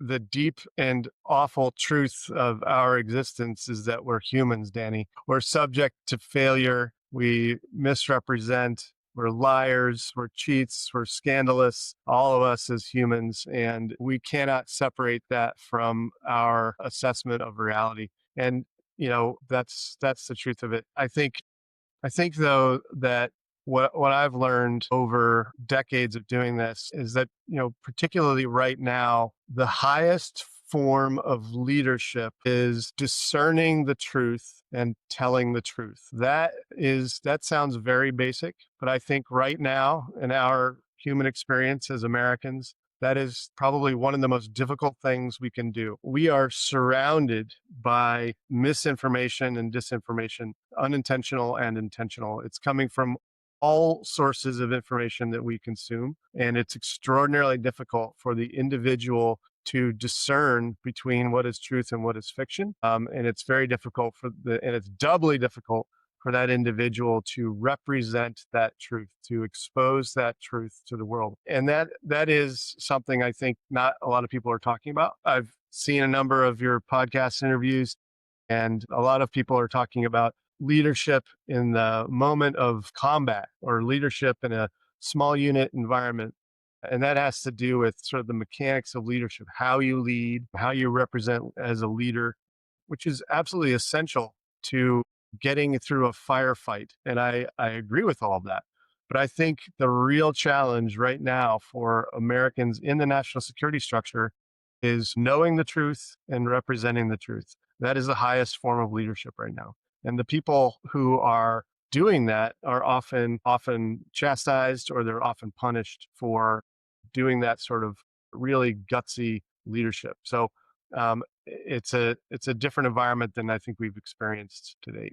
the deep and awful truth of our existence is that we're humans, Danny. We're subject to failure. We misrepresent. We're liars. We're cheats. We're scandalous. All of us as humans. And we cannot separate that from our assessment of reality. And, that's the truth of it. I think though that what I've learned over decades of doing this is that, particularly right now, the highest form of leadership is discerning the truth and telling the truth. That sounds very basic, but I think right now in our human experience as Americans, that is probably one of the most difficult things we can do. We are surrounded by misinformation and disinformation, unintentional and intentional. It's coming from all sources of information that we consume, and it's extraordinarily difficult for the individual to discern between what is truth and what is fiction. And it's very difficult and it's doubly difficult for that individual to represent that truth, to expose that truth to the world. And that is something I think not a lot of people are talking about. I've seen a number of your podcast interviews, and a lot of people are talking about leadership in the moment of combat or leadership in a small unit environment. And that has to do with sort of the mechanics of leadership, how you lead, how you represent as a leader, which is absolutely essential to getting through a firefight. And I agree with all of that. But I think the real challenge right now for Americans in the national security structure is knowing the truth and representing the truth. That is the highest form of leadership right now. And the people who are doing that are often chastised, or they're often punished for doing that sort of really gutsy leadership. So it's a different environment than I think we've experienced to date.